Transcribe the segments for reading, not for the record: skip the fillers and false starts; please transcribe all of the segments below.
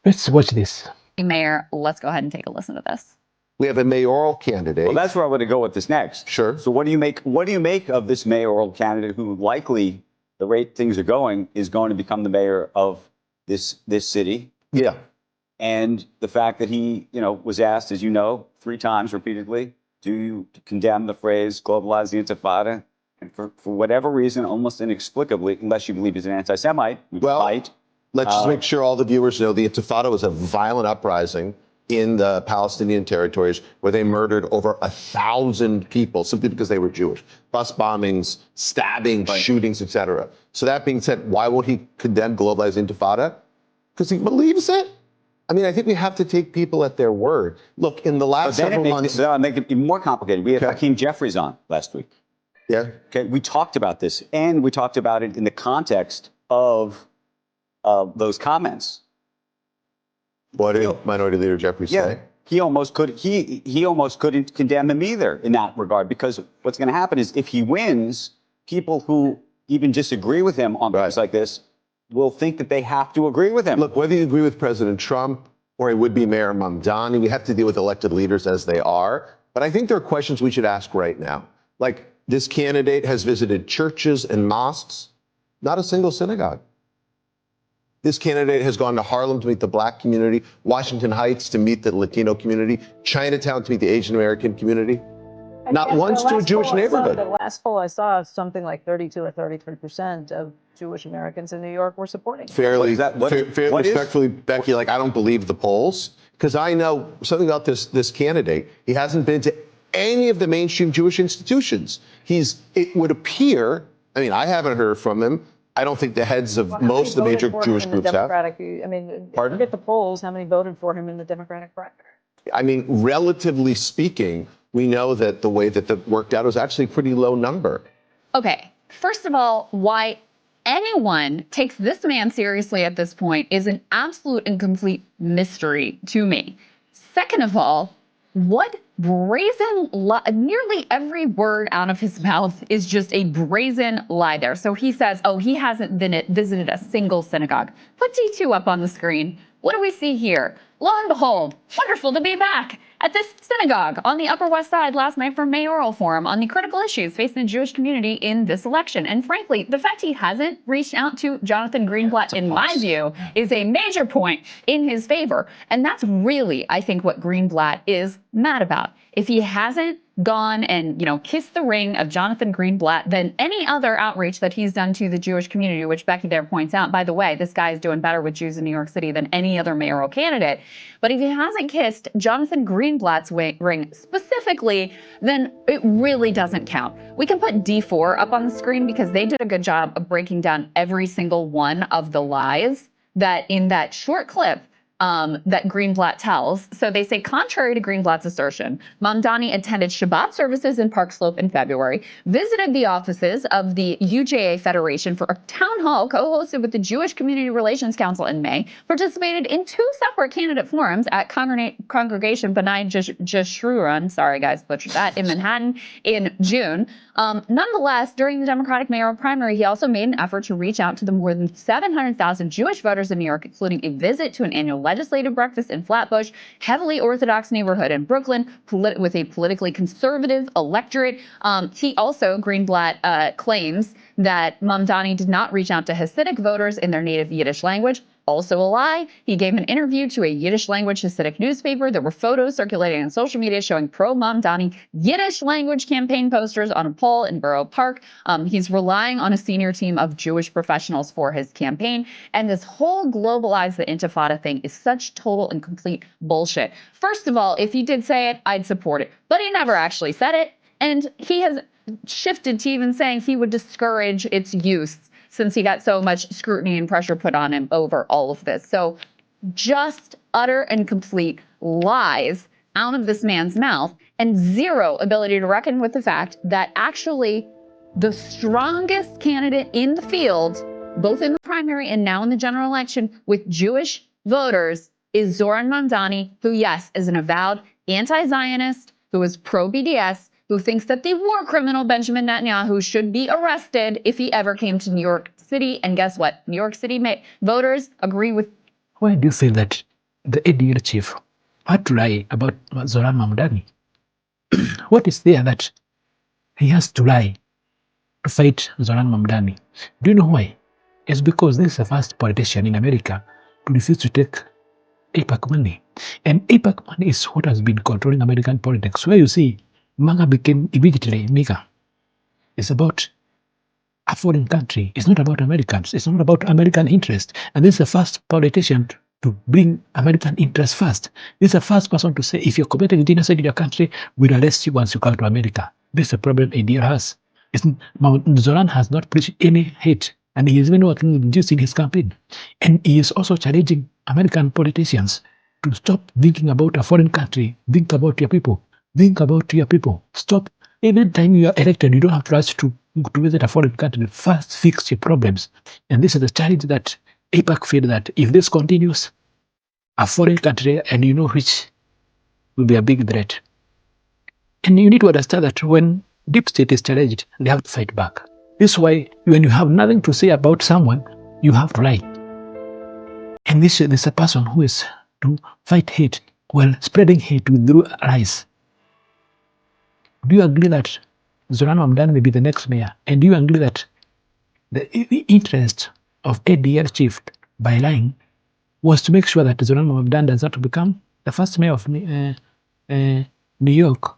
Let's watch this. Mayor, let's go ahead and take a listen to this. We have a mayoral candidate. Well, that's where I'm going to go with this next. Sure. So what do you make of this mayoral candidate who likely, the rate things are going, is going to become the mayor of this city? Yeah. And the fact that he, was asked, as you know, 3 times repeatedly, do you condemn the phrase globalize the Intifada? And for whatever reason, almost inexplicably, unless you believe he's an anti-Semite, Let's just make sure all the viewers know the Intifada was a violent uprising in the Palestinian territories where they murdered over 1,000 people simply because they were Jewish. Bus bombings, stabbings, shootings, etc. So that being said, why won't he condemn globalized Intifada? Because he believes it. I mean, I think we have to take people at their word. Look, in the last several months... Make it even more complicated. We had Hakeem Jeffries on last week. Yeah. Okay, we talked about this, and we talked about it in the context of those comments. What did Minority Leader Jeffries say? He almost couldn't condemn him either in that regard, because what's going to happen is if he wins, people who even disagree with him on things like this will think that they have to agree with him. Look, whether you agree with President Trump or a would-be Mayor Mamdani, we have to deal with elected leaders as they are. But I think there are questions we should ask right now. Like, this candidate has visited churches and mosques, not a single synagogue. This candidate has gone to Harlem to meet the Black community, Washington Heights to meet the Latino community, Chinatown to meet the Asian American community. Not once to a Jewish neighborhood. The last poll I saw, something like 32 or 33% of Jewish Americans in New York were supporting. Fairly respectfully, Becky, I don't believe the polls, because I know something about this candidate. He hasn't been to any of the mainstream Jewish institutions. It would appear, I mean, I haven't heard from him. I don't think the heads of most of the major Jewish groups have. I mean, forget the polls, how many voted for him in the Democratic primary? I mean, relatively speaking, we know that the way that that worked out was actually a pretty low number. Okay, first of all, why anyone takes this man seriously at this point is an absolute and complete mystery to me. Second of all, what brazen lie? Nearly every word out of his mouth is just a brazen lie there. So he says, oh, he hasn't visited a single synagogue. Put D2 up on the screen. What do we see here? Lo and behold, wonderful to be back at this synagogue on the Upper West Side last night for a mayoral forum on the critical issues facing the Jewish community in this election. And frankly, the fact he hasn't reached out to Jonathan Greenblatt, in my view, is a major point in his favor. And that's really, I think, what Greenblatt is mad about. If he hasn't gone and, kissed the ring of Jonathan Greenblatt than any other outreach that he's done to the Jewish community, which Becky there points out, by the way, this guy is doing better with Jews in New York City than any other mayoral candidate. But if he hasn't kissed Jonathan Greenblatt's ring specifically, then it really doesn't count. We can put D4 up on the screen because they did a good job of breaking down every single one of the lies that in that short clip that Greenblatt tells. So they say, contrary to Greenblatt's assertion, Mamdani attended Shabbat services in Park Slope in February, visited the offices of the UJA Federation for a town hall co-hosted with the Jewish Community Relations Council in May, participated in 2 separate candidate forums at Congregation B'nai Jeshurun, sorry guys, butchered that, in Manhattan in June. Nonetheless, during the Democratic mayoral primary, he also made an effort to reach out to the more than 700,000 Jewish voters in New York, including a visit to an annual legislative breakfast in Flatbush, heavily Orthodox neighborhood in Brooklyn, with a politically conservative electorate. He also, Greenblatt, claims that Mamdani did not reach out to Hasidic voters in their native Yiddish language. Also a lie. He gave an interview to a Yiddish language Hasidic newspaper. There were photos circulating on social media showing pro-Mamdani Yiddish language campaign posters on a pole in Borough Park. He's relying on a senior team of Jewish professionals for his campaign. And this whole globalize the Intifada thing is such total and complete bullshit. First of all, if he did say it, I'd support it. But he never actually said it. And he has shifted to even saying he would discourage its use since he got so much scrutiny and pressure put on him over all of this. So just utter and complete lies out of this man's mouth and zero ability to reckon with the fact that actually the strongest candidate in the field, both in the primary and now in the general election with Jewish voters, is Zhorani Mamdani, who, yes, is an avowed anti-Zionist, who is pro-BDS, who thinks that the war criminal Benjamin Netanyahu should be arrested if he ever came to New York City. And guess what? New York City voters agree with... Why do you say that the ADL chief had to lie about Zhorani Mamdani. What is there that he has to lie to fight Zhorani Mamdani? Do you know why? It's because this is the first politician in America to refuse to take AIPAC money. And AIPAC money is what has been controlling American politics, where you see MAGA became immediately MEGA. It's about a foreign country. It's not about Americans. It's not about American interest. And this is the first politician to bring American interest first. This is the first person to say, if you're committing genocide in your country, we'll arrest you once you come to America. This is the problem ADL has. Zoran has not preached any hate, and he is even working reducing his campaign. And he is also challenging American politicians to stop thinking about a foreign country. Think about your people. Think about your people. Stop. Every time you are elected, you don't have to rush to visit a foreign country. First, fix your problems. And this is the challenge that AIPAC feel that if this continues, a foreign country, and you know which will be a big threat. And you need to understand that when deep state is challenged, they have to fight back. This is why when you have nothing to say about someone, you have to lie. And this is a person who is to fight hate while spreading hate with lies. Do you agree that Zhorani Mamdani may be the next mayor? And do you agree that the interest of ADL chief by lying was to make sure that Zhorani Mamdani does not become the first mayor of New York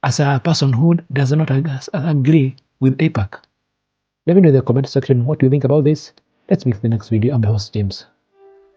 as a person who does not agree with AIPAC? Let me know in the comment section what you think about this. Let's meet in the next video. I'm the host, James.